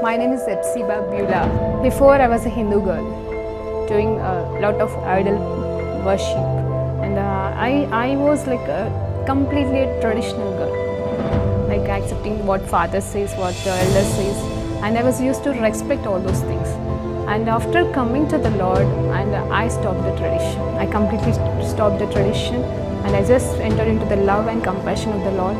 My name is Epsiba Beulah. Before I was a Hindu girl doing a lot of idol worship, and I was like a completely a traditional girl, like accepting what father says, what the elder says, and I was used to respect all those things. And after coming to the Lord, and I stopped the tradition. I completely stopped the tradition, and I just entered into the love and compassion of the Lord.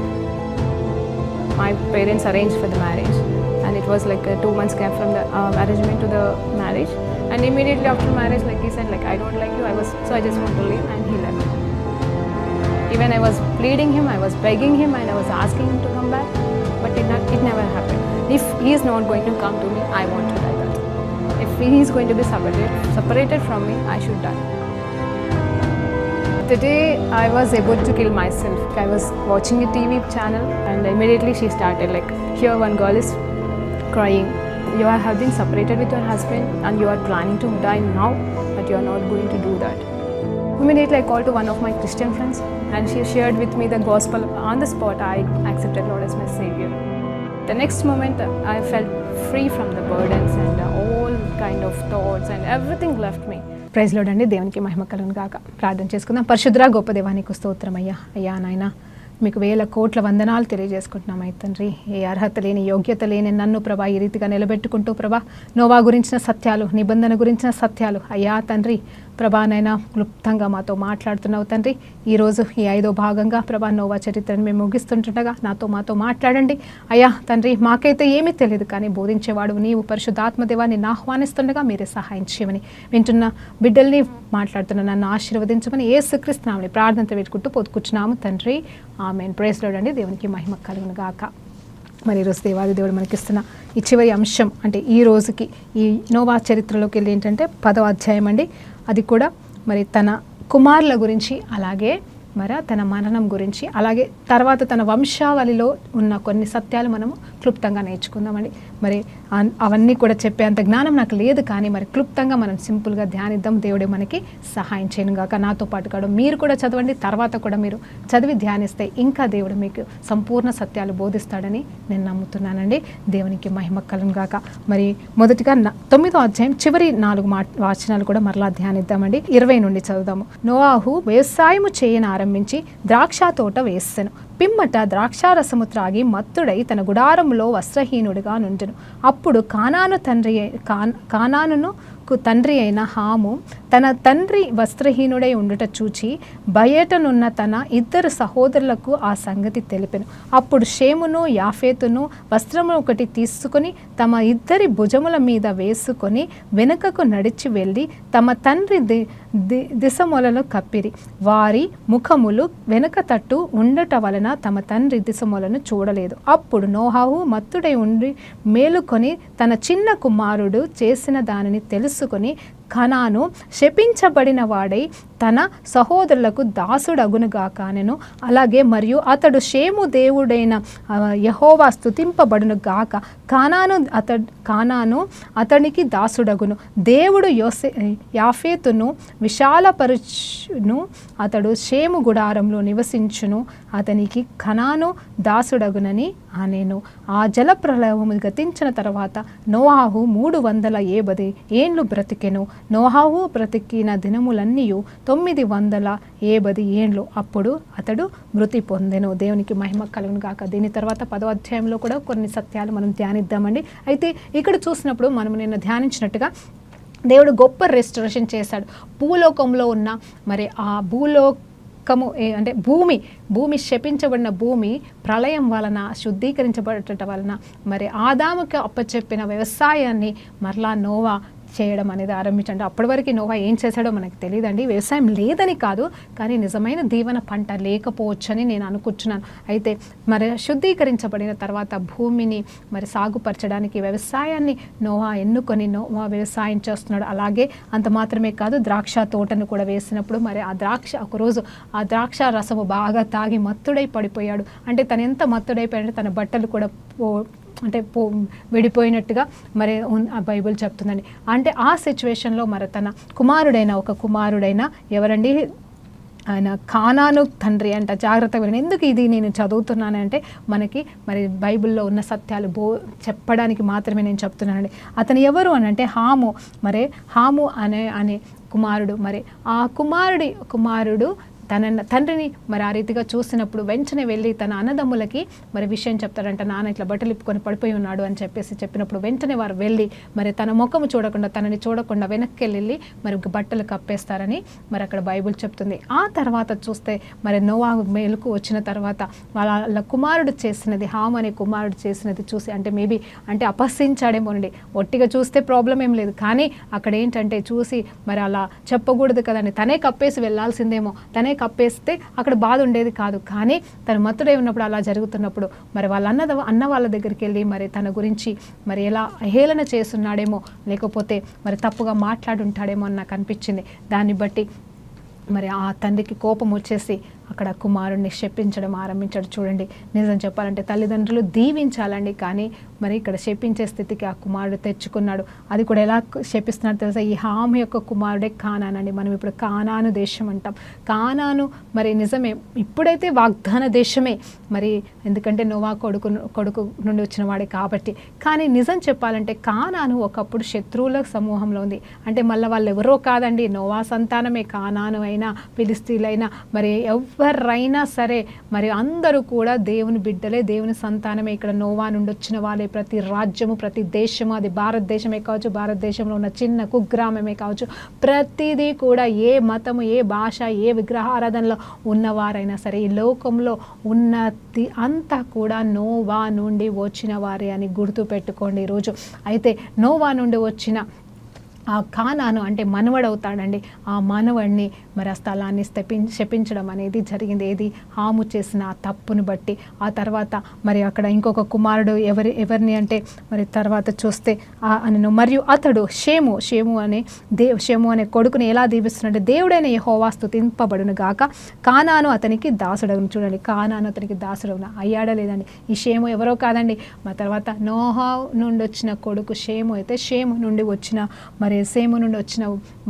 My parents arranged for the marriage, and it was like a 2 months gap from the arrangement to the marriage. And immediately after marriage, like he said, like I don't like you. I just want to leave, and he left. Even I was pleading him, I was begging him, and I was asking him to come back, but it never happened. If he is not going to come to me, I want to die. That if he is going to be separated from me, I should die. The day I was about to kill myself, I was watching a TV channel, and immediately she started like, here one girl is crying. You have been separated with your husband and you are planning to die now, but you are not going to do that. Immediately I called to one of my Christian friends, and she shared with me the gospel. On the spot, I accepted Lord as my Savior. The next moment, I felt free from the burdens and all kind of thoughts, and everything left me. Praise Lord అండి. దేవునికి మహిమ కలుగును గాక. ప్రార్థన చేసుకుందాం. పరిశుద్ధ గొప్ప దేవానికి స్తోత్రం అయ్యా. అయ్యా నాయన, మీకు వేల కోట్ల వందనాలు తెలియజేసుకుంటున్నాం అయ్య తండ్రి. ఏ అర్హత లేని, యోగ్యత లేని నన్ను ప్రభా ఈ రీతిగా నిలబెట్టుకుంటూ ప్రభా నోవా గురించిన సత్యాలు, నిబంధన గురించిన సత్యాలు అయ్యా తండ్రి ప్రభానైనా క్లుప్తంగా మాతో మాట్లాడుతున్నావు తండ్రి. ఈరోజు ఈ 5వ భాగంగా ప్రభా నోవా చరిత్రను మేము ముగిస్తుంటుండగా మాతో మాట్లాడండి అయ్యా తండ్రి. మాకైతే ఏమీ తెలియదు, కానీ బోధించేవాడు నీవు పరిశుద్ధాత్మదేవాన్ని ఆహ్వానిస్తుండగా మీరే సహాయం చేయమని, వింటున్న బిడ్డల్ని మాట్లాడుతున్న నన్ను ఆశీర్వదించమని యేసుక్రీస్తు నామమున ప్రార్థనతో పెట్టుకుంటూ పొదుకుచున్నాము తండ్రి. ఆమేన్. ప్రైజ్ లార్డ్ అండి. దేవునికి మహిమ కలుగును గాక. మరి ఈరోజు దేవాది దేవుడు మనకిస్తున్న ఈ చివరి అంశం, అంటే ఈ రోజుకి ఈ నోవా చరిత్రలోకి వెళ్ళి ఏంటంటే 10వ అధ్యాయం అండి. అది కూడా మరి తన కుమారుల గురించి, అలాగే మరి తన మరణం గురించి, అలాగే తర్వాత తన వంశావళిలో ఉన్న కొన్ని సత్యాలు మనము క్లుప్తంగా నేర్చుకుందామండి. మరి అవన్నీ కూడా చెప్పేంత జ్ఞానం నాకు లేదు, కానీ మరి క్లుప్తంగా మనం సింపుల్గా ధ్యానిద్దాం. దేవుడే మనకి సహాయం చేయను గాక. నాతో పాటు కాదు, మీరు కూడా చదవండి. తర్వాత కూడా మీరు చదివి ధ్యానిస్తే ఇంకా దేవుడు మీకు సంపూర్ణ సత్యాలు బోధిస్తాడని నేను నమ్ముతున్నానండి. దేవునికి మహిమ కలుగును గాక. మరి మొదటిగా 9వ అధ్యాయం చివరి 4 వచనాలు కూడా మరలా ధ్యానిద్దామండి. 20 నుండి చదువుదాము. నోవాహు వ్యవసాయము చేయని ఆరంభించి ద్రాక్ష తోట వేసెను. పిమ్మట ద్రాక్షారసము త్రాగి మత్తుడై తన గుడారములో వస్త్రహీనుడిగా నుండెను. అప్పుడు కానానుకు తండ్రి అయిన హాము తన తండ్రి వస్త్రహీనుడై ఉండుట చూచి బయటనున్న తన 2 సహోదరులకు ఆ సంగతి తెలిపెను. అప్పుడు షేమును యాఫేతును వస్త్రము ఒకటి తీసుకుని తమ 2 భుజముల మీద వేసుకొని వెనుకకు నడిచి వెళ్ళి తమ తండ్రి దిశమొలను కప్పిరి. వారి ముఖములు వెనుక తట్టు ఉండట వలన తమ తండ్రి దిశమొలను చూడలేదు. అప్పుడు నోవాహు మత్తుడై ఉండి మేలుకొని తన చిన్న కుమారుడు చేసిన దానిని తెలుసుకొని కనాను శపించబడిన వాడై తన సహోదరులకు దాసుడగునుగాక అనెను. అలాగే మరియు అతడు షేము దేవుడైన యెహోవా స్తుతింపబడును గాక. కానాను అతనికి దాసుడగును. దేవుడు యాఫేతును విశాలపరుచును. అతడు షేము గుడారంలో నివసించును. అతనికి కనాను దాసుడగునని అనెను. ఆ జలప్రలయము గతించిన తర్వాత నోవాహు 380 ఏండ్లు బ్రతికెను. నోవాహు బ్రతికిన దినములన్నీయు 980 ఏండ్లు. అప్పుడు అతడు మృతి పొందెను. దేవునికి మహిమ కలుగును గాక. దీని తర్వాత 10వ అధ్యాయంలో కూడా కొన్ని సత్యాలు మనం ధ్యానిద్దామండి. అయితే ఇక్కడ చూసినప్పుడు మనం నిన్న ధ్యానించినట్టుగా దేవుడు గొప్ప రెస్టరేషన్ చేశాడు. భూలోకంలో ఉన్న మరి ఆ అంటే భూమి శపించబడిన భూమి ప్రళయం వలన శుద్ధీకరించబడటం వలన మరి ఆదాముకి అప్పచెప్పిన వ్యవసాయాన్ని మరలా నోవా చేయడం అనేది ఆరంభించండి. అప్పటి వరకు నోవా ఏం చేశాడో మనకు తెలియదండి. వ్యవసాయం లేదని కాదు, కానీ నిజమైన దీవెన పంట లేకపోవచ్చని నేను అనుకుంటున్నాను. అయితే మరి శుద్ధీకరించబడిన తర్వాత భూమిని మరి సాగుపరచడానికి వ్యవసాయాన్ని నోవా ఎన్నుకొని నోవా వ్యవసాయం చేస్తున్నాడు. అలాగే అంత మాత్రమే కాదు, ద్రాక్ష తోటను కూడా వేసినప్పుడు మరి ఒకరోజు ఆ ద్రాక్ష రసము బాగా తాగి మత్తుడై పడిపోయాడు. అంటే తను ఎంత మత్తుడైపోయాడంటే తన బట్టలు కూడా విడిపోయినట్టుగా మరి ఆ బైబిల్ చెప్తుందండి. అంటే ఆ సిచ్యువేషన్లో మరి తన కుమారుడైన ఎవరండి, ఆయన కానాను తండ్రి అంట. జాగ్రత్తగా వినండి. ఎందుకు ఇది నేను చదువుతున్నానంటే మనకి మరి బైబిల్లో ఉన్న సత్యాలు చెప్పడానికి మాత్రమే నేను చెప్తున్నానండి. అతను ఎవరు అని అంటే హాము అనే కుమారుడు. మరి ఆ కుమారుడు తన తండ్రిని మరి ఆ రీతిగా చూసినప్పుడు వెంటనే వెళ్ళి తన అన్నదమ్ములకి మరి విషయం చెప్తాడంట. నాన్న ఇట్లా బట్టలు ఇప్పుకొని పడిపోయి ఉన్నాడు అని చెప్పినప్పుడు వెంటనే వారు వెళ్ళి మరి తన ముఖము చూడకుండా, తనని చూడకుండా వెనక్కి వెళ్ళి మరి బట్టలు కప్పేస్తారని మరి అక్కడ బైబిల్ చెప్తుంది. ఆ తర్వాత చూస్తే మరి నోవాహు మేలుకు వచ్చిన తర్వాత వాళ్ళ కుమారుడు చేసినది, హాము అనే కుమారుడు చేసినది చూసి అంటే అపహసించాడేమోనండి. ఒట్టిగా చూస్తే ప్రాబ్లం ఏం లేదు, కానీ అక్కడ ఏంటంటే చూసి మరి అలా చెప్పకూడదు కదండి. తనే కప్పేసి వెళ్ళాల్సిందేమో, తనే కప్పేస్తే అక్కడ బాధ ఉండేది కాదు. కానీ తను మత్తుడై ఉన్నప్పుడు అలా జరుగుతున్నప్పుడు మరి వాళ్ళ అన్న వాళ్ళ దగ్గరికి వెళ్ళి మరి తన గురించి మరి ఎలా హేళన చేస్తున్నాడేమో, లేకపోతే మరి తప్పుగా మాట్లాడుంటాడేమో అని నాకు అనిపించింది. దాన్ని బట్టి మరి ఆ తండ్రికి కోపం వచ్చేసి అక్కడ కుమారుడిని శపించడం ఆరంభించాడు. చూడండి, నిజం చెప్పాలంటే తల్లిదండ్రులు దీవించాలండి, కానీ మరి ఇక్కడ శపించే స్థితికి ఆ కుమారుడు తెచ్చుకున్నాడు. అది కూడా ఎలా శపిస్తున్నాడు తెలుసా? ఈ హాము యొక్క కుమారుడే కానాన్ అండి. మనం ఇప్పుడు కానాను దేశం అంటాం. కానాను మరి నిజమే, ఇప్పుడైతే వాగ్దాన దేశమే మరి, ఎందుకంటే నోవా కొడుకు నుండి వచ్చిన వాడే కాబట్టి. కానీ నిజం చెప్పాలంటే కానాను ఒకప్పుడు శత్రువుల సమూహంలో ఉంది. అంటే మళ్ళీ వాళ్ళు ఎవరో కాదండి, నోవా సంతానమే. కానాను అయినా ఫిలిస్తీన్లైనా మరి ఎవరైనా సరే మరి అందరూ కూడా దేవుని బిడ్డలే, దేవుని సంతానమే. ఇక్కడ నోవా నుండి వచ్చిన వాళ్ళే. ప్రతి రాజ్యము, ప్రతి దేశము, అది భారతదేశమే కావచ్చు, భారతదేశంలో ఉన్న చిన్న కుగ్రామమే కావచ్చు, ప్రతిదీ కూడా ఏ మతము, ఏ భాష, ఏ విగ్రహారాధనలో ఉన్నవారైనా సరే ఈ లోకంలో ఉన్నది అంతా కూడా నోవా నుండి వచ్చిన వారే అని గుర్తుపెట్టుకోండి ఈరోజు. అయితే నోవా నుండి వచ్చిన ఆ కానాను అంటే మనవడవుతాడండి. ఆ మనవడిని మరి ఆ స్థలాన్ని శపించడం అనేది జరిగింది. ఏది? హాము చేసిన ఆ తప్పును బట్టి. ఆ తర్వాత మరి అక్కడ ఇంకొక కుమారుడు ఎవరిని అంటే మరి తర్వాత చూస్తే మరియు అతడు షేము అనే కొడుకుని ఎలా దీవిస్తున్నాడు? దేవుడైన యెహోవా స్తుతింపబడును గాక, కానాను అతనికి దాసుడగును. చూడండి, కానాను అతనికి దాసుడగును అయ్యాడా లేదండి? ఈ షేము ఎవరో కాదండి, మా తర్వాత నోహా నుండి వచ్చిన కొడుకు షేము. అయితే షేము నుండి వచ్చిన మరి సేము నుండి వచ్చిన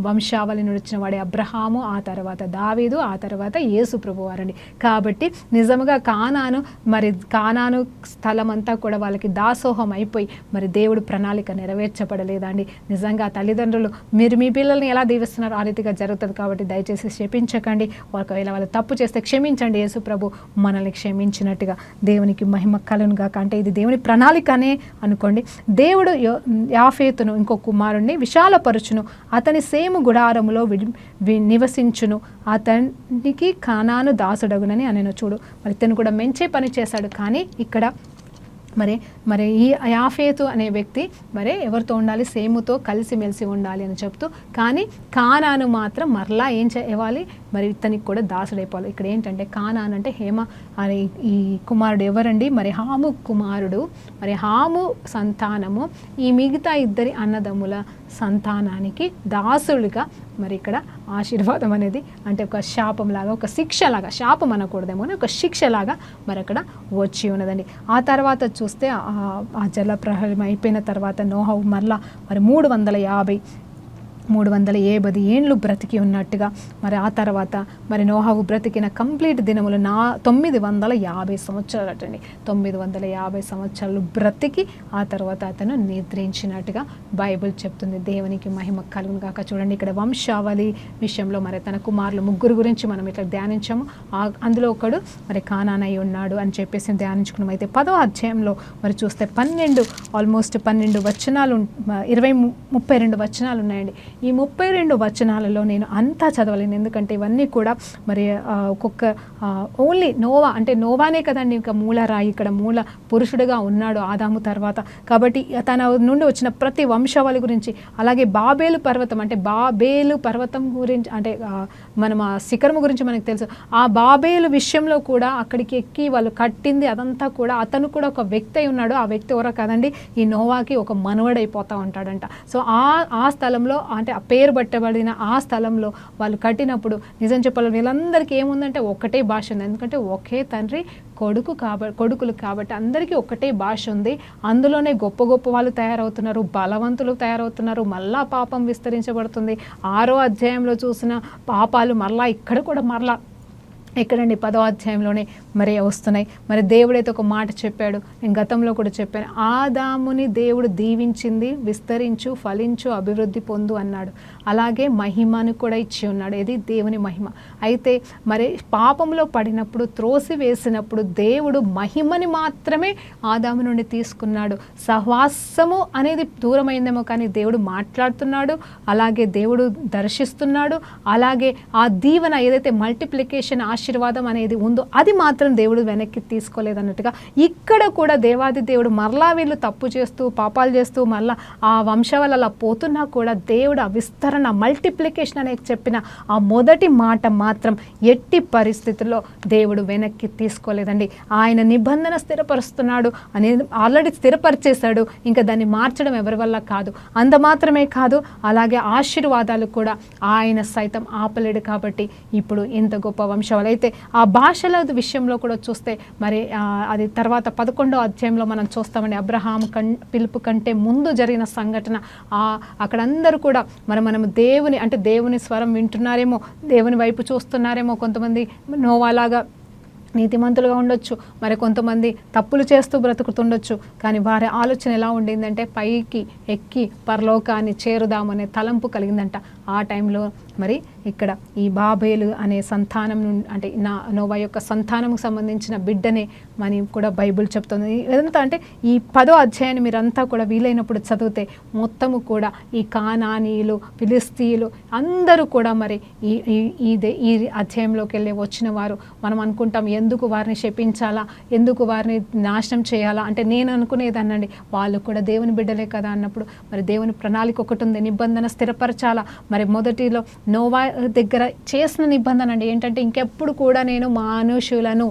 వంశావళి నుండి వచ్చిన వాడే అబ్రహాము, ఆ తర్వాత దావీదు, ఆ తర్వాత యేసు ప్రభువారండి. కాబట్టి నిజముగా కానాను స్థలం అంతా కూడా వాళ్ళకి దాసోహం అయిపోయి మరి దేవుడు ప్రణాళిక నెరవేర్చబడలేదండి. నిజంగా తల్లిదండ్రులు మీరు మీ పిల్లల్ని ఎలా దీవిస్తున్నారు ఆ రీతిగా జరుగుతుంది. కాబట్టి దయచేసి క్షమించకండి. ఒకవేళ వాళ్ళు తప్పు చేస్తే క్షమించండి. యేసు ప్రభు మనల్ని క్షమించినట్టుగా దేవునికి మహిమ కలుగును గాక. అంటే ఇది దేవుని ప్రణాళికనే అనుకోండి. దేవుడు యాఫేతును ఇంకో కుమారుణ్ణి విశాలపరుచును, అతని సేము గుడారములో నివసించును, అతనికి కానాను దాసుడగునని అనెను. చూడు, మరి తను కూడా మంచి పని చేశాడు. కానీ ఇక్కడ మరి ఈ యాఫేతు అనే వ్యక్తి మరి ఎవరితో ఉండాలి? సేముతో కలిసిమెలిసి ఉండాలి అని చెప్తూ, కానీ కానాను మాత్రం మరలా ఏం చేయాలి? మరి ఇతనికి కూడా దాసుడైపోవాలి. ఇక్కడ ఏంటంటే కానాను అంటే అని ఈ కుమారుడు ఎవరండి? మరి హాము కుమారుడు. మరి హాము సంతానము ఈ మిగతా ఇద్దరి అన్నదమ్ముల సంతానానికి దాసులుగా మరి ఇక్కడ ఆశీర్వాదం అనేది అంటే ఒక శాపంలాగా, ఒక శిక్షలాగా, శాపం అనకూడదేమో ఒక శిక్షలాగా మరి అక్కడ వచ్చి ఉన్నదండి. ఆ తర్వాత చూస్తే ఆ జలప్రళయం అయిపోయిన తర్వాత నోహవు మరలా మరి 350 ఏండ్లు బ్రతికి ఉన్నట్టుగా. మరి ఆ తర్వాత మరి నోహవు బ్రతికిన కంప్లీట్ దినములు 950 సంవత్సరాలు అటండి. 950 సంవత్సరాలు బ్రతికి ఆ తర్వాత అతను నిద్రించినట్టుగా బైబిల్ చెప్తుంది. దేవునికి మహిమ కలుగును గాక. చూడండి, ఇక్కడ వంశావళి విషయంలో మరి తన కుమారులు 3 గురించి మనం ఇట్లా ధ్యానించాము. అందులో ఒకడు మరి కానాన్ అయి ఉన్నాడు అని చెప్పేసి ధ్యానించుకున్నాం. అయితే 10వ అధ్యాయంలో మరి చూస్తే 12 వచనాలు 32 వచనాలు ఉన్నాయండి. ఈ 32 వచనాలలో నేను అంతా చదవలేను, ఎందుకంటే ఇవన్నీ కూడా మరి ఒక్కొక్క ఓన్లీ నోవా అంటే నోవానే కదండి ఇంకా మూలరాయి, ఇక్కడ మూల పురుషుడిగా ఉన్నాడు ఆదాము తర్వాత. కాబట్టి తన నుండి వచ్చిన ప్రతి వంశావళి గురించి, అలాగే బాబేలు పర్వతం అంటే బాబేలు పర్వతం గురించి అంటే మనం ఆ శిఖరము గురించి మనకు తెలుసు. ఆ బాబేలు విషయంలో కూడా అక్కడికి ఎక్కి వాళ్ళు కట్టింది అదంతా కూడా అతను కూడా ఒక వ్యక్తి అయి ఉన్నాడు. ఆ వ్యక్తి ఎవరో కదండి, ఈ నోవాకి ఒక మనవడైపోతూ ఉంటాడంట. సో ఆ స్థలంలో అంటే ఆ పేరు పట్టబడిన ఆ స్థలంలో వాళ్ళు కట్టినప్పుడు నిజం చెప్పాలి వీళ్ళందరికీ ఏముందంటే ఒకటే భాష ఉంది, ఎందుకంటే ఒకే తండ్రి కొడుకులు కాబట్టి అందరికీ ఒకటే భాష ఉంది. అందులోనే గొప్ప గొప్ప వాళ్ళు తయారవుతున్నారు, బలవంతులు తయారవుతున్నారు. మళ్ళా పాపం విస్తరించబడుతుంది. 6వ అధ్యాయంలో చూసిన పాపాలు మళ్ళా ఇక్కడ కూడా మరలా ఎక్కడండి 10వ అధ్యాయంలోనే మరి వస్తున్నాయి. మరి దేవుడైతే ఒక మాట చెప్పాడు, నేను గతంలో కూడా చెప్పాను, ఆదాముని దేవుడు దీవించింది విస్తరించు, ఫలించు, అభివృద్ధి పొందు అన్నాడు. అలాగే మహిమను కూడా ఇచ్చి ఉన్నాడు. ఇది దేవుని మహిమ. అయితే మరి పాపంలో పడినప్పుడు, త్రోసి వేసినప్పుడు దేవుడు మహిమని మాత్రమే ఆదాము నుండి తీసుకున్నాడు. సహవాసము అనేది దూరమైందేమో కానీ దేవుడు మాట్లాడుతున్నాడు, అలాగే దేవుడు దర్శిస్తున్నాడు. అలాగే ఆ దీవెన ఏదైతే మల్టిప్లికేషన్ ఆశీర్వాదం అనేది ఉందో అది మాత్రం దేవుడు వెనక్కి తీసుకోలేదన్నట్టుగా ఇక్కడ కూడా దేవాది దేవుడు మరలా వీళ్ళు తప్పు చేస్తూ పాపాలు చేస్తూ మళ్ళా ఆ వంశవాళ్ళు అలా పోతున్నా కూడా దేవుడు ఆ విస్తరణ మల్టిప్లికేషన్ అనేది చెప్పిన ఆ మొదటి మాట మాత్రం ఎట్టి పరిస్థితుల్లో దేవుడు వెనక్కి తీసుకోలేదండి. ఆయన నిబంధన స్థిరపరుస్తున్నాడు అనేది ఆల్రెడీ స్థిరపరిచేశాడు. ఇంకా దాన్ని మార్చడం ఎవరి వల్ల కాదు. అంత మాత్రమే కాదు, అలాగే ఆశీర్వాదాలు కూడా ఆయన సైతం ఆపలేడు. కాబట్టి ఇప్పుడు ఇంత గొప్ప వంశవాళ్ళు అయితే ఆ భాషల విషయంలో కూడా చూస్తే మరి అది తర్వాత 11వ అధ్యాయంలో మనం చూస్తామండి. అబ్రహాము పిలుపు కంటే ముందు జరిగిన సంఘటన. అక్కడ అందరూ కూడా మనం దేవుని స్వరం వింటున్నారేమో, దేవుని వైపు చూస్తున్నారేమో. కొంతమంది నోవాలాగా నీతిమంతులుగా ఉండొచ్చు, మరి కొంతమంది తప్పులు చేస్తూ బ్రతుకుతుండొచ్చు. కానీ వారి ఆలోచన ఎలా ఉండిందంటే పైకి ఎక్కి పరలోకాన్ని చేరుదామనే తలంపు కలిగిందంట. ఆ టైంలో మరి ఇక్కడ ఈ బాబేలు అనే సంతానం నుండి అంటే నోవా యొక్క సంతానంకు సంబంధించిన బిడ్డనే అని కూడా బైబిల్ చెప్తుంది. ఇదంతా అంటే ఈ 10వ అధ్యాయాన్ని మీరంతా కూడా వీలైనప్పుడు చదివితే మొత్తము కూడా ఈ కానానీయులు, ఫిలిస్తీయులు అందరూ కూడా మరి ఈ అధ్యాయంలోకి వెళ్ళి వచ్చిన వారు. మనం అనుకుంటాం ఎందుకు వారిని శపించాలా, ఎందుకు వారిని నాశనం చేయాలా అంటే నేను అనుకునేదాన్నండి. వాళ్ళు కూడా దేవుని బిడ్డలే కదా అన్నప్పుడు మరి దేవుని ప్రణాళిక ఒకటి ఉంది, నిబంధన స్థిరపరచాలా. మరి మొదటిలో నోవా దగ్గర చేసిన నిబంధన అండి ఏంటంటే ఇంకెప్పుడు కూడా నేను మనుషులను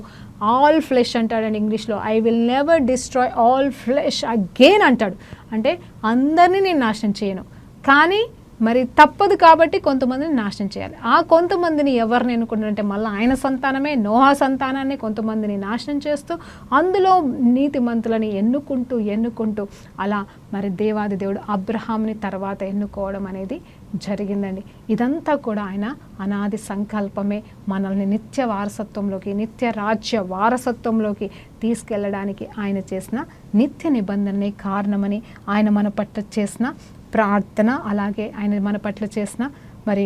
ఆల్ ఫ్లెష్ అంటాడండి ఇంగ్లీష్లో. I will never destroy all flesh again అంటాడు. అంటే అందరినీ నేను నాశనం చేయను, కానీ మరి తప్పదు కాబట్టి కొంతమందిని నాశనం చేయాలి. ఆ కొంతమందిని ఎవరిని ఎన్నుకుంటారంటే మళ్ళీ ఆయన సంతానమే, నోహా సంతానాన్ని కొంతమందిని నాశనం చేస్తూ అందులో నీతిమంతులని ఎన్నుకుంటూ అలా మరి దేవాది దేవుడు అబ్రహాంని తర్వాత ఎన్నుకోవడం అనేది జరిగిందండి. ఇదంతా కూడా ఆయన అనాది సంకల్పమే. మనల్ని నిత్య వారసత్వంలోకి, నిత్య రాజ్య వారసత్వంలోకి తీసుకెళ్ళడానికి ఆయన చేసిన నిత్య నిబంధనే కారణమని, ఆయన మన పట్ల చేసిన ప్రార్థన, అలాగే ఆయన మన పట్ల చేసిన మరి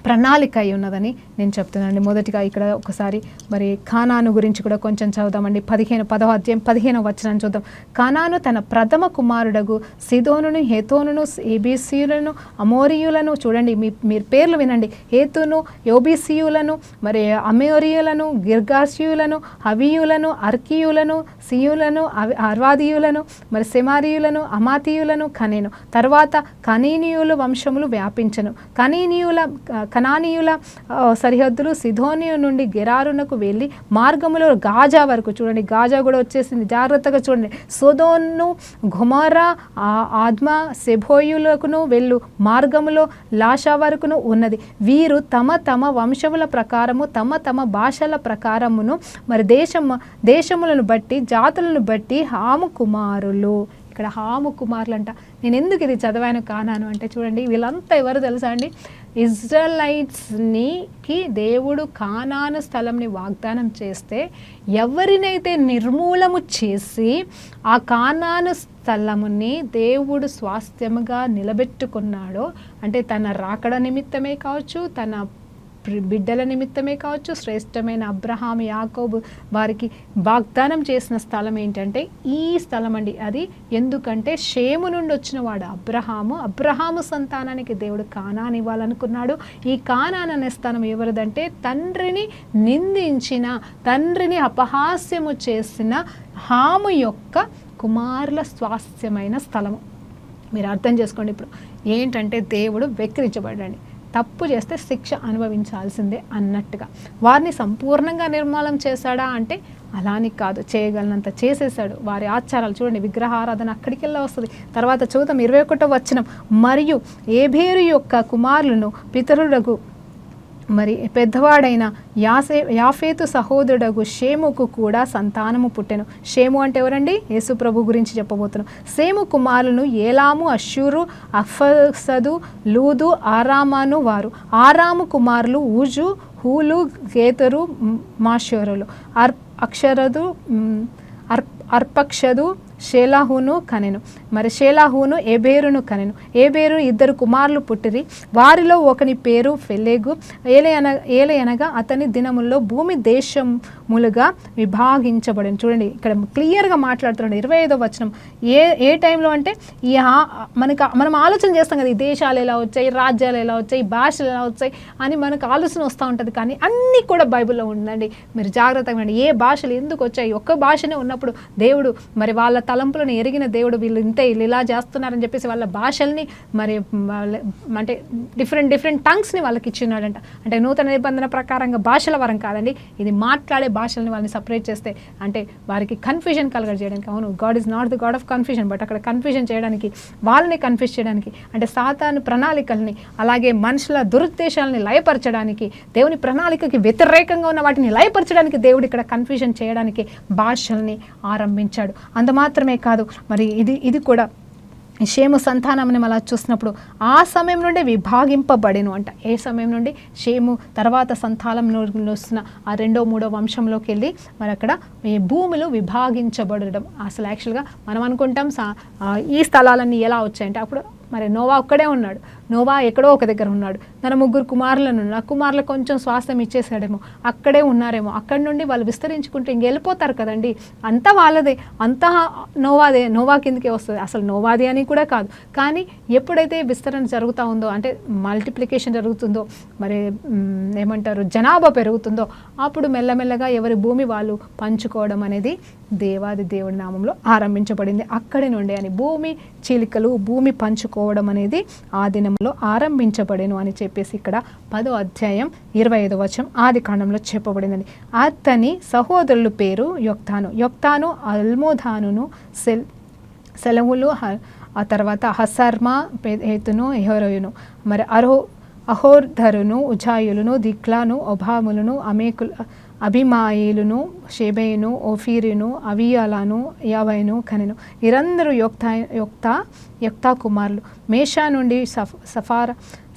ప్రణాళిక అయి ఉన్నదని నేను చెప్తున్నానండి. మొదటిగా ఇక్కడ ఒకసారి మరి కానాను గురించి కూడా కొంచెం చదువుదామండి. 10వ అధ్యాయం 15వ వచనాన్ని చూద్దాం. కానాను తన ప్రథమ కుమారుడగు సిదోనును, హేతోనును, ఏబీసీయులను, అమోరియులను, చూడండి మీరు పేర్లు వినండి, హేతును, యోబీసీయులను, మరి అమోరియులను, గిర్గాషీయులను, హవీయులను, అర్కీయులను, సియులను, అర్వాదీయులను, మరి సెమారీయులను, అమాతీయులను కనెను. తర్వాత కనీనీయుల వంశములు వ్యాపించను. కనానీయుల సరిహద్దులు సిదోనియా నుండి గెరారునకు వెళ్ళి మార్గములో గాజా వరకు, చూడండి గాజా కూడా వచ్చేసింది, జాగ్రత్తగా చూడండి. సొదోను, గొమొర్రా, ఆద్మా, సెబోయులకును వెళ్ళు మార్గములో లాషా వరకును ఉన్నది. వీరు తమ తమ వంశముల ప్రకారము, తమ తమ భాషల ప్రకారమును మరి దేశములను బట్టి, జాతులను బట్టి హాము కుమారులు. ఇక్కడ హాము కుమారులు అంట. నేను ఎందుకు ఇది చదివాను కానాను అంటే చూడండి వీళ్ళంతా ఎవరు తెలుసా అండి, ఇజ్రాయెలైట్స్కి దేవుడు కానాను స్థలంని వాగ్దానం చేస్తే ఎవరినైతే నిర్మూలము చేసి ఆ కానాను స్థలముని దేవుడు స్వాస్థ్యముగా నిలబెట్టుకున్నాడో, అంటే తన రాకడ నిమిత్తమే కావచ్చు, తన బిడ్డల నిమిత్తమే కావచ్చు, శ్రేష్టమైన అబ్రహాం, యాకోబు వారికి వాగ్దానం చేసిన స్థలం ఏంటంటే ఈ స్థలం అండి. అది ఎందుకంటే షేము నుండి వచ్చిన వాడు అబ్రహాము సంతానానికి దేవుడు కానాన్ ఇవ్వాలనుకున్నాడు. ఈ కానాన్ అనే స్థలం ఎవరిదంటే తండ్రిని నిందించిన, తండ్రిని అపహాస్యము చేసిన హాము యొక్క కుమారుల స్వాస్థ్యమైన స్థలము. మీరు అర్థం చేసుకోండి. ఇప్పుడు ఏంటంటే దేవుడు వెక్కిరించబడండి, తప్పు చేస్తే శిక్ష అనుభవించాల్సిందే అన్నట్టుగా వారిని సంపూర్ణంగా నిర్మూలన చేశాడా అంటే అలాని కాదు, చేయగలనంత చేసేసాడు. వారి ఆచారాలు చూడండి, విగ్రహారాధన అక్కడికి వెళ్ళి వస్తుంది. తర్వాత చూద్దాం 21వ వచనం. మరియు ఏబేరు యొక్క కుమారులను పితరులకు మరి పెద్దవాడైన యాఫేతు సహోదరుడగు షేముకు కూడా సంతానము పుట్టెను. షేము అంటే ఎవరండి? యేసు ప్రభు గురించి చెప్పబోతున్నాం. షేము కుమారులను ఏలాము, అష్షూరు, అఫ్సదు, లూదు, ఆరామాను వారు. ఆరాము కుమారులు ఊజు, హూలు, గేతరు, మాషోరులు. అక్షరదు, అర్పక్షదు, షేలాహును కనెను. మరి షేలాహును ఏబేరును కనెను. ఏబేరు 2 కుమారులు పుట్టిరి. వారిలో ఒకని పేరు ఫెలెగు. ఏలయనగా అతని దినముల్లో భూమి దేశములుగా విభాగించబడింది. చూడండి ఇక్కడ క్లియర్గా మాట్లాడుతున్నాడు 25వ వచనం. ఏ టైంలో అంటే మనం ఆలోచన చేస్తాం కదా, ఈ దేశాలు ఎలా వచ్చాయి, రాజ్యాలు ఎలా వచ్చాయి, భాషలు ఎలా వచ్చాయి అని మనకు ఆలోచన వస్తూ ఉంటుంది. కానీ అన్నీ కూడా బైబిల్లో ఉందండి. మీరు జాగ్రత్తగా ఉండండి. ఏ భాషలు ఎందుకు వచ్చాయి? ఒక్క భాషనే ఉన్నప్పుడు దేవుడు మరి వాళ్ళ తలంపులను ఎరిగిన దేవుడు వీళ్ళు వీళ్ళు ఇలా చేస్తున్నారని చెప్పేసి వాళ్ళ భాషల్ని మరి అంటే డిఫరెంట్ టంగ్స్ని వాళ్ళకి ఇచ్చినాడంట. అంటే నూతన నిబంధన ప్రకారంగా భాషల వరం కాదండి, ఇది మాట్లాడే భాషల్ని వాళ్ళని సపరేట్ చేస్తే అంటే వారికి కన్ఫ్యూజన్ కలగజేయడానికి. అవును, God is not the God of confusion, but అక్కడ కన్ఫ్యూజన్ చేయడానికి, వాళ్ళని కన్ఫ్యూజ్ చేయడానికి, అంటే సాతాను ప్రణాళికల్ని అలాగే మనుషుల దురుద్దేశాలని లయపరచడానికి, దేవుని ప్రణాళికకి వ్యతిరేకంగా ఉన్న వాటిని లయపరచడానికి దేవుడు ఇక్కడ కన్ఫ్యూజన్ చేయడానికి భాషల్ని ఆరంభించాడు. అంత మాత్రమే కాదు, మరి ఇది కూడా షేము సంతానం అలా చూసినప్పుడు ఆ సమయం నుండి విభాగింపబడెను అంట. ఏ సమయం నుండి? షేము తర్వాత సంతానంలో వస్తున్న ఆ 2వ 3వ వంశంలోకి వెళ్ళి మరి అక్కడ ఈ భూములు విభాగించబడడం. అసలు యాక్చువల్గా మనం అనుకుంటాం ఈ స్థలాలన్నీ ఎలా వచ్చాయంటే అప్పుడు మరి నోవా ఒక్కడే ఉన్నాడు. నోవా ఎక్కడో ఒక దగ్గర ఉన్నాడు. తన 3 కుమారులను, ఆ కుమారులకు కొంచెం స్వాస్థ్యం ఇచ్చేసాడేమో, అక్కడే ఉన్నారేమో. అక్కడి నుండి వాళ్ళు విస్తరించుకుంటే ఇంకెళ్ళిపోతారు కదండి. అంతా వాళ్ళదే, అంతా నోవాదే, నోవా కిందకే వస్తుంది. అసలు నోవాది అని కూడా కాదు. కానీ ఎప్పుడైతే విస్తరణ జరుగుతూ ఉందో, అంటే మల్టిప్లికేషన్ జరుగుతుందో, మరి ఏమంటారు జనాభా పెరుగుతుందో, అప్పుడు మెల్లమెల్లగా ఎవరి భూమి వాళ్ళు పంచుకోవడం అనేది దేవాది దేవుడి నామంలో ఆరంభించబడింది. అక్కడి నుండి అని భూమి చీలికలు, భూమి పంచుకోవడం అనేది ఆ దినంలో ఆరంభించబడేను అని చెప్పేసి ఇక్కడ 10వ అధ్యాయం 25వ వచనం ఆది కాండంలో చెప్పబడిందని. అతని సహోదరుల పేరు యొక్తాను, అల్మోదానును, సెలవులు, ఆ తర్వాత హసర్మా, హేతును, ఎహరోయును, మరి అహోర్ధరును, ఉజాయులను, దిక్లాను, ఒబాములను, అభిమాయిలును, షేబేయును, ఓఫీరును, అవియాలను, యావైను కనెను. వీరందరూ యొక్తా కుమారులు. మేషా నుండి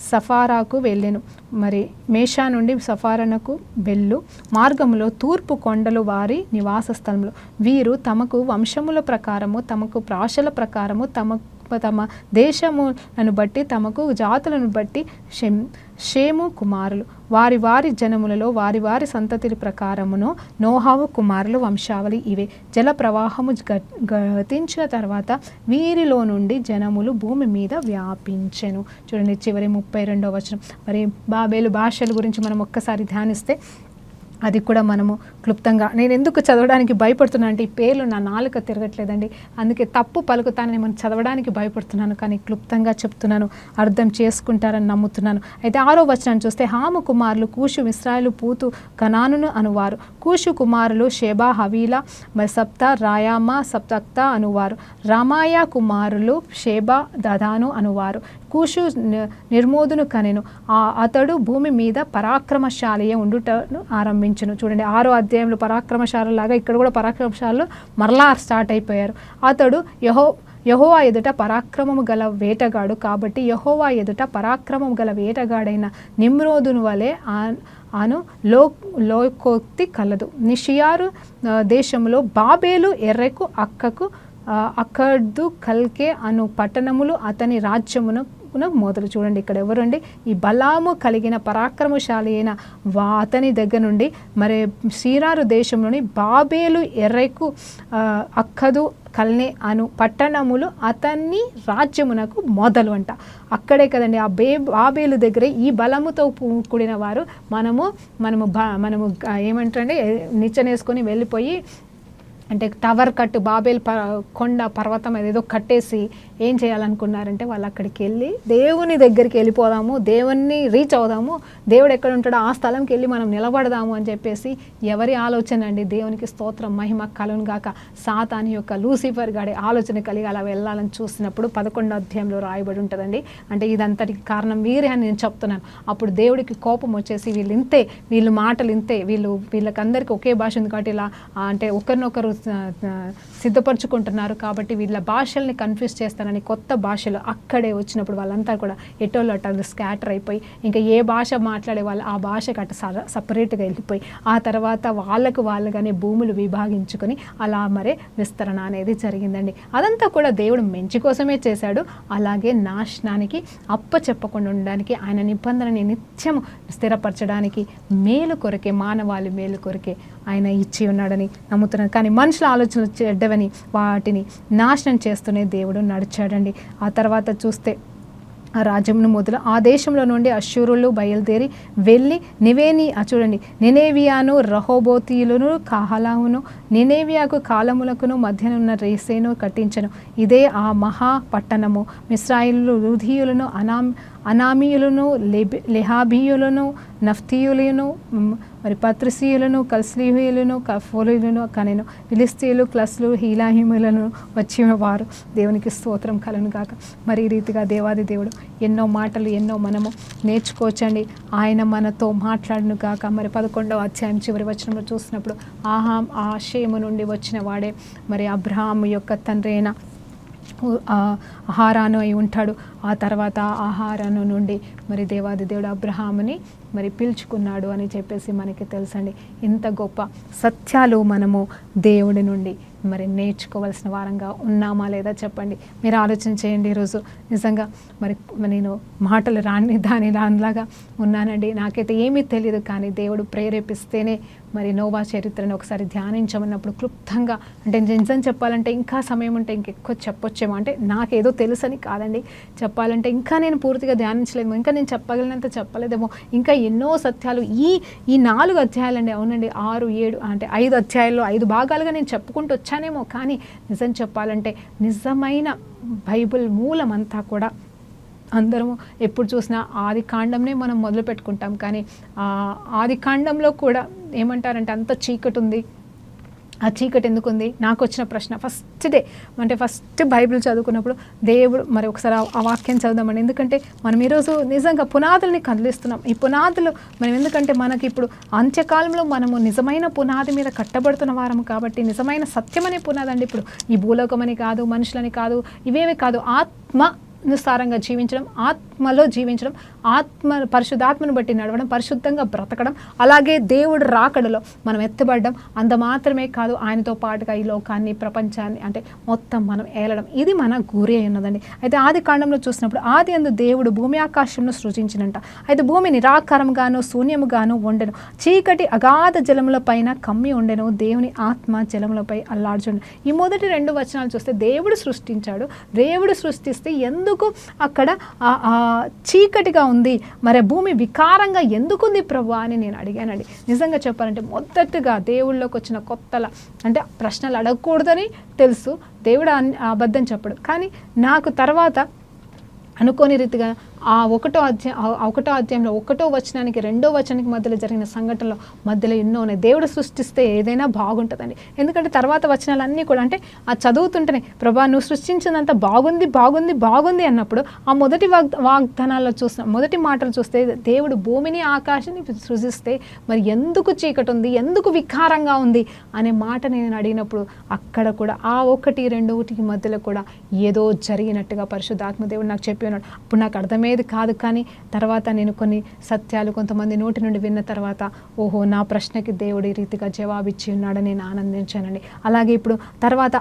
సఫారాకు వెళ్ళెను. మరి మేషా నుండి సఫారనకు వెళ్ళు మార్గములో తూర్పు కొండలు వారి నివాస స్థలంలో. వీరు తమకు వంశముల ప్రకారము, తమకు ప్రాశల ప్రకారము, తమ దేశములను బట్టి, తమకు జాతులను బట్టి షేము కుమారులు. వారి జనములలో వారి సంతతి ప్రకారమును నోహావు కుమారులు వంశావళి ఇవే. జల ప్రవాహము గతించిన తర్వాత వీరిలో నుండి జనములు భూమి మీద వ్యాపించెను. చూడండి చివరి 32వ వచనం. మరి బాబేలు భాషల గురించి మనం ఒక్కసారి ధ్యానిస్తే అది కూడా మనము క్లుప్తంగా, నేను ఎందుకు చదవడానికి భయపడుతున్నాను అంటే ఈ పేర్లు నా నాలుక తిరగట్లేదండి, అందుకే తప్పు పలుకుతానని మనం చదవడానికి భయపడుతున్నాను. కానీ క్లుప్తంగా చెప్తున్నాను, అర్థం చేసుకుంటారని నమ్ముతున్నాను. అయితే 6వ వచనం చూస్తే హాము కుమారులు కూషు, ఇశ్రాయేలు, పూతు, కనానును అనువారు. కూషు కుమారులు షేబా, హవీలా, సప్తా, రాయామా, సప్తక్తా అనువారు. రామాయ కుమారులు షేబా, దదాను అనువారు. కూషు నిర్మోదును కనెను. అతడు భూమి మీద పరాక్రమశాలియే ఉండుటను ఆరంభించును. చూడండి 6వ అధ్యాయంలో పరాక్రమశాలలాగా ఇక్కడ కూడా పరాక్రమశాలలో మరలా స్టార్ట్ అయిపోయారు. అతడు యెహోవా ఎదుట పరాక్రమము గల వేటగాడు కాబట్టి యెహోవా ఎదుట పరాక్రమము గల వేటగాడైన నిమ్రోదును వలె లోకోక్తి కలదు. నిషియారు దేశంలో బాబేలు ఎర్రెకు అక్కడు కల్కే అను పట్టణములు అతని రాజ్యమును మొదలు. చూడండి ఇక్కడ ఎవరండి? ఈ బలాము కలిగిన పరాక్రమశాలి అయిన అతని దగ్గర నుండి మరి సీరారు దేశంలోని బాబేలు ఎర్రెకు అక్కదు కల్నే అను పట్టణములు అతన్ని రాజ్యమునకు మొదలు అంట. అక్కడే కదండి ఆ బాబేలు దగ్గరే ఈ బలముతో కూడిన వారు మనము ఏమంటారండి నిచ్చెనేసుకొని వెళ్ళిపోయి అంటే టవర్ కట్టు బాబేల్ కొండ పర్వతం ఏదో కట్టేసి ఏం చేయాలనుకున్నారంటే వాళ్ళు అక్కడికి వెళ్ళి దేవుని దగ్గరికి వెళ్ళిపోదాము, దేవుణ్ణి రీచ్ అవుదాము, దేవుడు ఎక్కడ ఉంటాడో ఆ స్థలంకి వెళ్ళి మనం నిలబడదాము అని చెప్పేసి ఎవరి ఆలోచన అండి? దేవునికి స్తోత్రం మహిమ కలుగును గాక. సాతాను యొక్క లూసిఫర్ గాడి ఆలోచన కలిగి అలా వెళ్ళాలని చూసినప్పుడు 11వ అధ్యాయంలో రాయబడి ఉంటుందండి. అంటే ఇదంతటికి కారణం వీరే అని నేను చెప్తున్నాను. అప్పుడు దేవుడికి కోపం వచ్చేసి వీళ్ళు ఇంతే, వీళ్ళు మాటలు ఇంతే, వీళ్ళకందరికీ ఒకే భాష ఉంది కాబట్టి ఇలా అంటే ఒకరినొకరు సిద్ధపరచుకుంటున్నారు కాబట్టి వీళ్ళ భాషల్ని కన్ఫ్యూజ్ చేస్తానని కొత్త భాషలు అక్కడే వచ్చినప్పుడు వాళ్ళంతా కూడా ఎటోళ్ళు అటు స్కాటర్ అయిపోయి ఇంకా ఏ భాష మాట్లాడే వాళ్ళు ఆ భాషకు అటు సపరేట్గా వెళ్ళిపోయి ఆ తర్వాత వాళ్ళుగానే భూములు విభాగించుకొని అలా మరే విస్తరణ అనేది జరిగిందండి. అదంతా కూడా దేవుడు మంచి కోసమే చేశాడు. అలాగే నాశనానికి చెప్పకుండా ఉండడానికి, ఆయన నిబంధనని నిత్యం స్థిరపరచడానికి, మేలు కొరకే, మానవాళి మేలు కొరకే ఆయన ఇచ్చి ఉన్నాడని నమ్ముతున్నాను. కానీ మనుషుల ఆలోచనలు చెడ్డవని వాటిని నాశనం చేస్తూనే దేవుడు నడిచాడండి. ఆ తర్వాత చూస్తే ఆ రాజ్యమును మొదలు ఆ దేశంలో నుండి అశ్షూరులు బయలుదేరి వెళ్ళి చూడండి నినేవియాను, రహోబోతీయులను, కాహలామును, నినేవియాకు కాలములకును మధ్యనున్న రేసేను కట్టించను. ఇదే ఆ మహా పట్టణము. మిస్రాయిలు, లూధీయులను, అనామీయులను, లెహాబీయులను, నఫ్తీయులను, మరి పత్రిసీయులను, కల్స్లీయులను, కఫోలీయులను కనెను. ఫిలిస్తీయులు, క్లస్లు, హీలాహిములను వచ్చిన వారు. దేవునికి స్తోత్రం కలుగును గాక. మరి ఈ రీతిగా దేవాది దేవుడు ఎన్నో మాటలు ఎన్నో మనము నేర్చుకోవచ్చండి. ఆయన మనతో మాట్లాడును గాక. మరి 11వ అధ్యాయం చివరి వచనంలో చూసినప్పుడు ఆ షేము నుండి వచ్చిన వాడే మరి అబ్రహాము యొక్క తండ్రి అయిన హారాను అయి ఉంటాడు. ఆ తర్వాత హారాను నుండి మరి దేవాది దేవుడు అబ్రహాముని మరి పిలుచుకున్నాడు అని చెప్పేసి మనకి తెలుసండి. ఇంత గొప్ప సత్యాలు మనము దేవుడి నుండి మరి నేర్చుకోవాల్సిన వారంగా ఉన్నామా లేదా చెప్పండి. మీరు ఆలోచన చేయండి. ఈరోజు నిజంగా మరి నేను మాటలు దానిలాగా ఉన్నానండి. నాకైతే ఏమీ తెలియదు, కానీ దేవుడు ప్రేరేపిస్తేనే మరి నోవా చరిత్రను ఒకసారి ధ్యానించమన్నప్పుడు క్లుప్తంగా, అంటే నిజం చెప్పాలంటే ఇంకా సమయం ఉంటే ఇంకెక్కువ చెప్పొచ్చేమో, అంటే నాకేదో తెలుసని కాదండి, చెప్పాలంటే ఇంకా నేను పూర్తిగా ధ్యానించలేము, ఇంకా నేను చెప్పగలిగినంత చెప్పలేదేమో, ఇంకా ఎన్నో సత్యాలు ఈ 4 అధ్యాయాలండి. అవునండి, 6, 7 అంటే 5 అధ్యాయాల్లో 5 భాగాలుగా నేను చెప్పుకుంటూ వచ్చానేమో, కానీ నిజం చెప్పాలంటే నిజమైన బైబిల్ మూలమంతా కూడా అందరము ఎప్పుడు చూసినా ఆది కాండంనే మనం మొదలు పెట్టుకుంటాం. కానీ ఆది కాండంలో కూడా ఏమంటారంటే అంత చీకటి ఉంది. ఆ చీకటి ఎందుకు ఉంది? నాకు వచ్చిన ప్రశ్న ఫస్ట్ బైబిల్ చదువుకున్నప్పుడు దేవుడు మరి ఒకసారి ఆ వాక్యం చదువుదామండి. ఎందుకంటే మనం ఈరోజు నిజంగా పునాదుల్ని కదిలిస్తున్నాం. ఈ పునాదులు మనం ఎందుకంటే మనకి ఇప్పుడు అంత్యకాలంలో మనము నిజమైన పునాది మీద కట్టబడుతున్న వారం కాబట్టి, నిజమైన సత్యం అనే పునాది అండి. ఇప్పుడు ఈ భూలోకమని కాదు, మనుషులని కాదు, ఇవేవి కాదు, ఆత్మానుసారంగా జీవించడం, ఆత్మలో జీవించడం, పరిశుద్ధాత్మను బట్టి నడవడం, పరిశుద్ధంగా బ్రతకడం, అలాగే దేవుడు రాకడలో మనం ఎత్తబడడం, అంత మాత్రమే కాదు ఆయనతో పాటుగా ఈ లోకాన్ని, ప్రపంచాన్ని అంటే మొత్తం మనం ఏలడం, ఇది మన గురి ఉన్నదండి. అయితే ఆది కాండంలో చూసినప్పుడు ఆది అందు దేవుడు భూమి ఆకాశంను సృజించినంట. అయితే భూమి నిరాకారంగాను శూన్యముగాను ఉండెను, చీకటి అగాధ జలముల పైన కమ్మి ఉండెను, దేవుని ఆత్మ జలములపై అల్లాడుచుండు. ఈ మొదటి 2 వచనాలు చూస్తే దేవుడు సృష్టించాడు. దేవుడు సృష్టిస్తే ఎందుకు అక్కడ చీకటిగా ఉంది, మరి భూమి వికారంగా ఎందుకుంది ప్రభువా అని నేను అడిగానండి. నిజంగా చెప్పాలంటే మొదటగా దేవుళ్ళలోకి వచ్చిన కొత్తల అంటే ప్రశ్నలు అడగకూడదని తెలుసు, దేవుడు అబద్ధం చెప్పడు. కానీ నాకు తర్వాత అనుకోని రీతిగా ఆ 1వ అధ్యాయంలో 1వ వచనానికి 2వ వచనానికి మధ్యలో జరిగిన సంఘటనలో మధ్యలో ఎన్నో ఉన్నాయి. దేవుడు సృష్టిస్తే ఏదైనా బాగుంటుందండి. ఎందుకంటే తర్వాత వచనాలన్నీ కూడా అంటే ఆ చదువుతుంటేనే ప్రభా నువ్వు సృష్టించినంత బాగుంది అన్నప్పుడు ఆ మొదటి వాగ్దానాల్లో మొదటి మాటలు చూస్తే దేవుడు భూమిని ఆకాశాన్ని సృజిస్తే మరి ఎందుకు చీకటి ఉంది, ఎందుకు వికారంగా ఉంది అనే మాట నేను అడిగినప్పుడు అక్కడ కూడా ఆ 1, 2 మధ్యలో కూడా ఏదో జరిగినట్టుగా పరిశుద్ధాత్మ దేవుడు నాకు చెప్పి ఉన్నాడు. అప్పుడు నాకు అర్థమయ్యేది కాదు. కానీ తర్వాత నేను కొన్ని సత్యాలు కొంతమంది నోటి నుండి విన్న తర్వాత ఓహో నా ప్రశ్నకి దేవుడు ఈ రీతిగా జవాబిచ్చి ఉన్నాడని నేను ఆనందించానండి. అలాగే ఇప్పుడు తర్వాత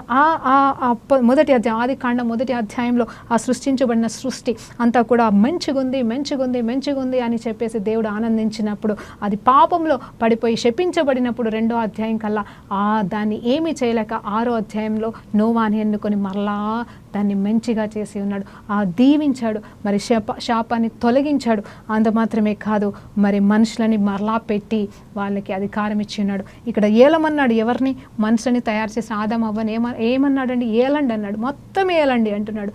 ఆది కాండం మొదటి అధ్యాయంలో ఆ సృష్టించబడిన సృష్టి అంతా కూడా మంచిగుంది అని చెప్పేసి దేవుడు ఆనందించినప్పుడు అది పాపంలో పడిపోయి శపించబడినప్పుడు 2వ అధ్యాయం కల్లా దాన్ని ఏమీ చేయలేక 6వ అధ్యాయంలో నోవాని ఎన్నుకొని మరలా దాన్ని మంచిగా చేసి ఉన్నాడు, దీవించాడు. మరి శాపాన్ని తొలగించాడు. అంత మాత్రమే కాదు, మరి మనుషులని మరలా పెట్టి వాళ్ళకి అధికారం ఇచ్చి ఉన్నాడు. ఇక్కడ ఏలమన్నాడు, ఎవరిని? మనుషులని తయారు చేసిన ఆదాం అవ్వని ఏమన్నాడండి? ఏలండి అన్నాడు. మొత్తం ఏలండి అంటున్నాడు.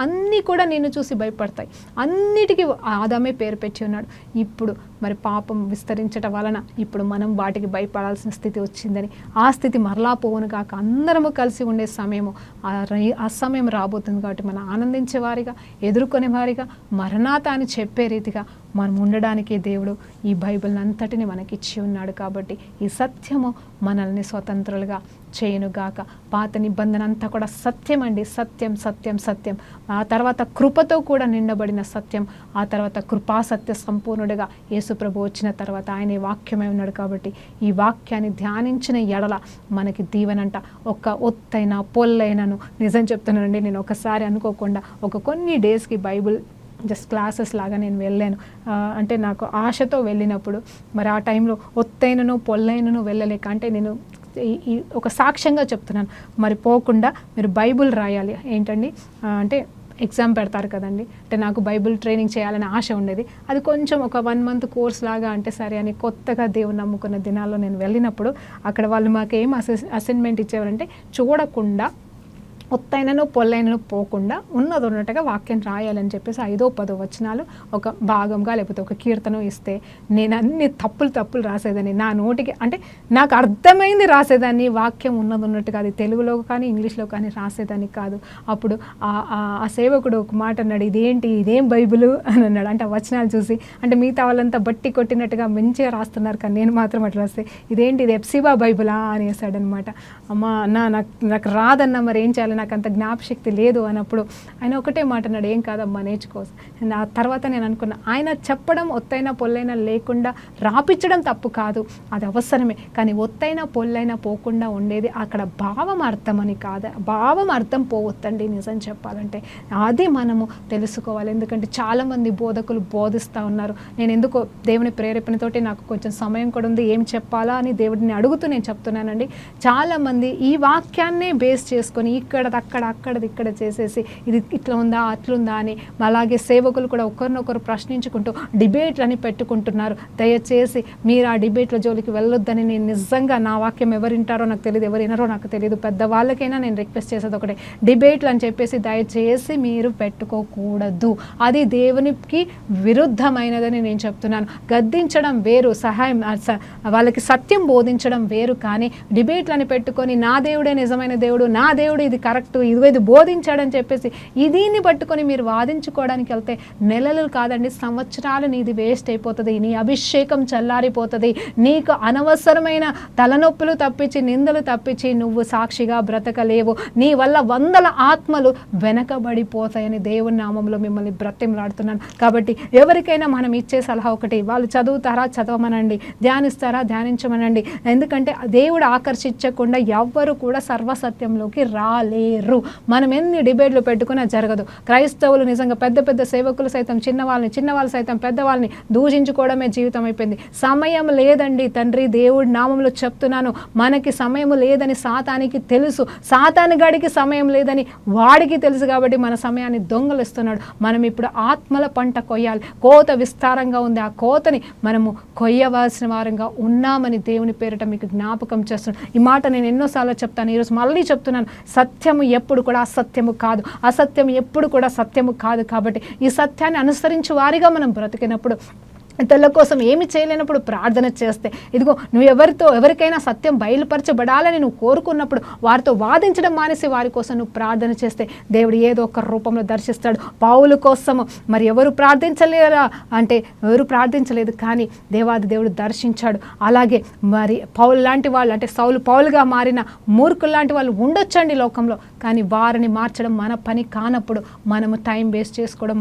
అన్నీ కూడా నిన్ను చూసి భయపడతాయి, అన్నిటికీ ఆదామే పేరు పెట్టి ఉన్నాడు. ఇప్పుడు మరి పాపం విస్తరించటం వలన ఇప్పుడు మనం వాటికి భయపడాల్సిన స్థితి వచ్చిందని, ఆ స్థితి మరలా పోవును కాక అందరము కలిసి ఉండే సమయము, ఆ సమయం రాబోతుంది. కాబట్టి మనం ఆనందించే వారిగా, ఎదుర్కొనే వారిగా, మరణాత అని చెప్పే రీతిగా మనం ఉండడానికి దేవుడు ఈ బైబిల్ అంతటిని మనకిచ్చి ఉన్నాడు. కాబట్టి ఈ సత్యము మనల్ని స్వతంత్రులుగా చేయనుగాక. పాత నిబంధన అంతా కూడా సత్యం అండి, సత్యం సత్యం సత్యం. ఆ తర్వాత కృపతో కూడా నిండబడిన సత్యం, ఆ తర్వాత కృపాసత్య సంపూర్ణుడిగా యేసుప్రభు వచ్చిన తర్వాత ఆయన వాక్యమై ఉన్నాడు. కాబట్టి ఈ వాక్యాన్ని ధ్యానించిన ఎడల మనకి దీవెనంట. ఒక ఒత్తైన పొల్లైనను, నిజం చెప్తున్నానండి, నేను ఒకసారి అనుకోకుండా కొన్ని డేస్కి బైబిల్ జస్ట్ క్లాసెస్ లాగా నేను వెళ్ళాను. అంటే నాకు ఆశతో వెళ్ళినప్పుడు మరి ఆ టైంలో ఒత్తైనను పొల్లైనను వెళ్ళలేక, అంటే నేను ఈ ఒక సాక్ష్యంగా చెప్తున్నాను, మరి పోకుండా మీరు బైబిల్ రాయాలి. ఏంటండి అంటే ఎగ్జామ్ పెడతారు కదండి, అంటే నాకు బైబిల్ ట్రైనింగ్ చేయాలని ఆశ ఉండేది. అది కొంచెం ఒక 1 month కోర్స్ లాగా అంటే సరే అని కొత్తగా దేవుని నమ్ముకున్న దినాల్లో నేను వెళ్ళినప్పుడు అక్కడ వాళ్ళు మాకు ఏం అసైన్మెంట్ ఇచ్చేవారంటే, చూడకుండా ఒత్తైనను పొల్లైనను పోకుండా ఉన్నది ఉన్నట్టుగా వాక్యం రాయాలని చెప్పేసి 5-10 వచనాలు ఒక భాగంగా లేకపోతే ఒక కీర్తనం ఇస్తే నేను అన్ని తప్పులు రాసేదాన్ని. నా నోటికి అంటే నాకు అర్థమైంది రాసేదాన్ని, వాక్యం ఉన్నది ఉన్నట్టుగా అది తెలుగులో కానీ ఇంగ్లీష్లో కానీ రాసేదాన్ని కాదు. అప్పుడు ఆ సేవకుడు ఒక మాట అన్నాడు, ఇదేం బైబిల్ అని అన్నాడు. అంటే ఆ వచనాలు చూసి, అంటే మిగతా వాళ్ళంతా బట్టి కొట్టినట్టుగా మంచిగా రాస్తున్నారు కానీ నేను మాత్రం అట్లా రాస్తే ఇది ఎప్సిబా బైబిలా అనేసాడనమాట. అమ్మా అన్న నాకు రాదన్న, మరి ఏం చేయాలి, నాకు అంత జ్ఞాపశక్తి లేదు అన్నప్పుడు ఆయన ఒకటే మాట అన్నాడు, ఏం కాదమ్మా నేర్చుకో. ఆ తర్వాత నేను అనుకున్నా, ఆయన చెప్పడం ఒత్తైనా పొల్లైనా లేకుండా రాపించడం తప్పు కాదు, అది అవసరమే. కానీ ఒత్తైనా పొల్లైనా పోకుండా ఉండేది అక్కడ భావం అర్థం అని కాదు, భావం అర్థం పోవద్దండి నిజం చెప్పాలంటే. అది మనము తెలుసుకోవాలి. ఎందుకంటే చాలామంది బోధకులు బోధిస్తూ ఉన్నారు. నేను ఎందుకో దేవుని ప్రేరేపణతోటి నాకు కొంచెం సమయం కూడా ఉంది, ఏం చెప్పాలా అని దేవుడిని అడుగుతూ నేను చెప్తున్నానండి. చాలామంది ఈ వాక్యాన్నే బేస్ చేసుకొని అక్కడది ఇక్కడ చేసేసి ఇది ఇట్లా ఉందా అట్లుందా అని, అలాగే సేవకులు కూడా ఒకరినొకరు ప్రశ్నించుకుంటూ డిబేట్లని పెట్టుకుంటున్నారు. దయచేసి మీరు ఆ డిబేట్ల జోలికి వెళ్ళొద్దని నేను నిజంగా, నా వాక్యం ఎవరు వింటారో నాకు తెలియదు, ఎవరు వినరో నాకు తెలియదు, పెద్దవాళ్ళకైనా నేను రిక్వెస్ట్ చేసేది ఒకటే, డిబేట్లు అని చెప్పేసి దయచేసి మీరు పెట్టుకోకూడదు. అది దేవునికి విరుద్ధమైనదని నేను చెప్తున్నాను. గద్దించడం వేరు, సహాయం వాళ్ళకి సత్యం బోధించడం వేరు. కానీ డిబేట్లని పెట్టుకొని నా దేవుడే నిజమైన దేవుడు, నా దేవుడు ఇది కరెక్ట్, ఇది బోధించాడని చెప్పేసి దీన్ని పట్టుకొని మీరు వాదించుకోవడానికి వెళ్తే నెలలు కాదండి, సంవత్సరాలు నీది వేస్ట్ అయిపోతుంది. నీ అభిషేకం చల్లారిపోతుంది. నీకు అనవసరమైన తలనొప్పులు తప్పించి, నిందలు తప్పించి నువ్వు సాక్షిగా బ్రతకలేవు. నీ వల్ల 100 ఆత్మలు వెనకబడిపోతాయని దేవుని నామంలో మిమ్మల్ని బ్రతిమలాడుతున్నాను. కాబట్టి ఎవరికైనా మనం ఇచ్చే సలహా ఒకటి, వాళ్ళు చదువుతారా చదవమనండి, ధ్యానిస్తారా ధ్యానించమనండి. ఎందుకంటే దేవుడు ఆకర్షించకుండా ఎవ్వరు కూడా సర్వసత్యంలోకి రాలేరు. మనం ఎన్ని డిబేట్లు పెట్టుకున్నా జరగదు. క్రైస్తవులు నిజంగా పెద్ద సేవకులు సైతం చిన్నవాళ్ళు సైతం పెద్దవాళ్ళని దూషించుకోవడమే జీవితం అయిపోయింది. సమయం లేదండి తండ్రి, దేవుడి నామంలో చెప్తున్నాను, మనకి సమయం లేదని సాతానికి తెలుసు. సాతాను గడికి సమయం లేదని వాడికి తెలుసు. కాబట్టి మన సమయాన్ని దొంగలిస్తున్నాడు. మనం ఇప్పుడు ఆత్మల పంట కొయ్యాలి. కోత విస్తారంగా ఉంది, ఆ కోతని మనము కొయ్యవలసిన వారంగా ఉన్నామని దేవుని పేరిట మీకు జ్ఞాపకం చేస్తున్నాను. ఈ మాట నేను ఎన్నోసార్లు చెప్తాను, ఈరోజు మళ్ళీ చెప్తున్నాను. సత్యము ఎప్పుడు కూడా అసత్యము కాదు, అసత్యం ఎప్పుడు కూడా సత్యము కాదు. కాబట్టి ఈ సత్యాన్ని అనుసరించి వారిగా మనం బ్రతికినప్పుడు, ఇతరుల కోసం ఏమి చేయలేనప్పుడు ప్రార్థన చేస్తే, ఇదిగో నువ్వు ఎవరికైనా సత్యం బయలుపరచబడాలని నువ్వు కోరుకున్నప్పుడు వారితో వాదించడం మానేసి వారి కోసం నువ్వు ప్రార్థన చేస్తే దేవుడు ఏదో ఒక రూపంలో దర్శిస్తాడు. పౌలు కోసము మరి ఎవరు ప్రార్థించలేరా అంటే ఎవరు ప్రార్థించలేదు, కానీ దేవాది దేవుడు దర్శించాడు. అలాగే మరి పౌలు లాంటి వాళ్ళు, అంటే సౌలు పౌలుగా మారిన మూర్ఖులు లాంటి వాళ్ళు ఉండొచ్చండి లోకంలో, కానీ వారిని మార్చడం మన పని కానప్పుడు మనము టైం వేస్ట్ చేసుకోవడం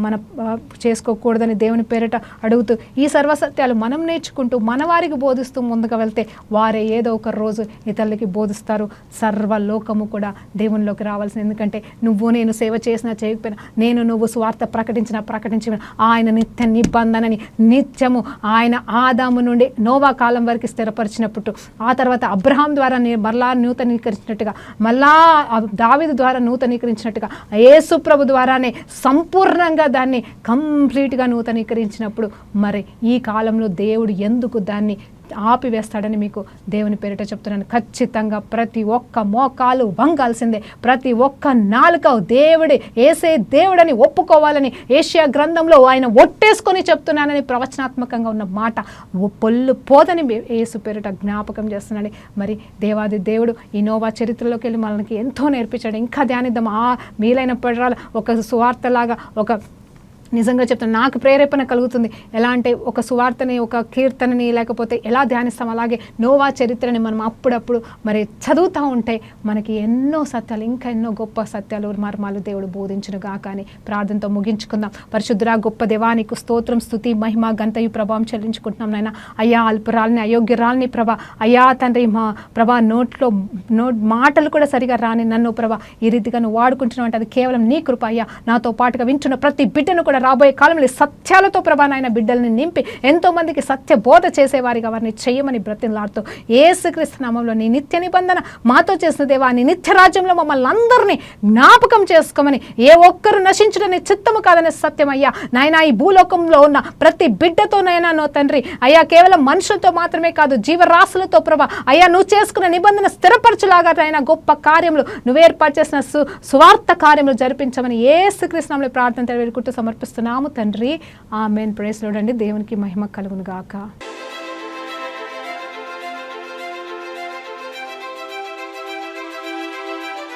చేసుకోకూడదని దేవుని పేరిట అడుగుతూ ఈ సర్వసత్యాలు మనం నేర్చుకుంటూ మన వారికి బోధిస్తూ ముందుకు వెళ్తే వారే ఏదో ఒక రోజు ఇతరులకి బోధిస్తారు. సర్వలోకము కూడా దేవునిలోకి రావాల్సింది. ఎందుకంటే నువ్వు నేను సేవ చేసినా చేయకపోయినా, నేను నువ్వు స్వార్థ ప్రకటించిన ఆయన నిత్య నిబంధనని నిత్యము ఆయన ఆదాము నుండి నోవా కాలం వరకు స్థిరపరిచినప్పుడు, ఆ తర్వాత అబ్రహాం ద్వారా మరలా నూతనీకరించినట్టుగా, మళ్ళా దావీదు ద్వారా నూతనీకరించినట్టుగా, యేసు ప్రభు ద్వారానే సంపూర్ణంగా దాన్ని కంప్లీట్గా నూతనీకరించినప్పుడు మరి ఈ కాలంలో దేవుడు ఎందుకు దాన్ని ఆపివేస్తాడని మీకు దేవుని పేరిట చెప్తున్నాను. ఖచ్చితంగా ప్రతి ఒక్క మోకాలు వంగాల్సిందే, ప్రతి ఒక్క నాలుక యేసే దేవుడని ఒప్పుకోవాలని ఏషియా గ్రంథంలో ఆయన ఒట్టేసుకొని చెప్తున్నానని ప్రవచనాత్మకంగా ఉన్న మాట పొల్లు పోదని యేసు పేరిట జ్ఞాపకం చేస్తున్నాడు. మరి దేవాది దేవుడు ఈ నోవా చరిత్రలోకి వెళ్ళి మనకి ఎంతో నేర్పించాడు. ఇంకా ధ్యానిద్దాం. మీలైన పడాల ఒక సువార్తలాగా, ఒక నిజంగా చెప్తాను, నాకు ప్రేరేపణ కలుగుతుంది. ఎలా అంటే ఒక సువార్తని, ఒక కీర్తనని, లేకపోతే ఎలా ధ్యానిస్తాం అలాగే నోవా చరిత్రని మనం అప్పుడప్పుడు మరి చదువుతూ ఉంటే మనకి ఎన్నో సత్యాలు, ఇంకా ఎన్నో గొప్ప సత్యాలు మర్మాలు దేవుడు బోధించునుగా. కానీ ప్రార్థనతో ముగించుకుందాం. పరిశుద్ధుడా గొప్ప దేవానికి స్తోత్రం, స్తుతి, మహిమ, ఘనతయు ప్రభావం చెల్లించుకుంటున్నాం నాయన. అయ్యా అల్పురాల్ని, అయోగ్యరాల్ని ప్రభా, అయ్యా తండ్రి మా ప్రభా మాటలు కూడా సరిగా రాని నన్ను ప్రభా ఈ రీతిగా నువ్వు వాడుకుంటున్నావు అంటే అది కేవలం నీ కృప. అయ్యా నాతో పాటుగా వింటున్న ప్రతి బిడ్డను కూడా రాబోయే కాలంలో సత్యాలతో ప్రభా నాయన బిడ్డల్ని నింపి ఎంతో మందికి సత్య బోధ చేసేవారిగా వారిని చేయమని బ్రతిమలాడుతూ యేసుక్రీస్తు నామములో నీ నిత్య నిబంధన మాతో చేసిన దేవా, నీ నిత్య రాజ్యంలో మమ్మల్ని అందరినీ జ్ఞాపకం చేసుకోమని, ఏ ఒక్కరు నశించడని చిత్తము కాదనే సత్యం అయ్యా నాయన. ఈ భూలోకంలో ఉన్న ప్రతి బిడ్డతోనైనా నో తండ్రి అయ్యా, కేవలం మనుషులతో మాత్రమే కాదు జీవరాశులతో ప్రభా అయ్యా నువ్వు చేసుకున్న నిబంధన స్థిరపరచులాగా నాయన గొప్ప కార్యములు నువ్వు ఏర్పాటు చేసిన సువార్త కార్యములు జరిపించమని యేసుక్రీస్తు నామములో ప్రార్థన వేడుకుంటూ సమర్పిస్తున్నాము తండ్రి. ఆమేన్. ప్రైజ్ లార్డ్ అండి. దేవునికి మహిమ కలుగును గాక.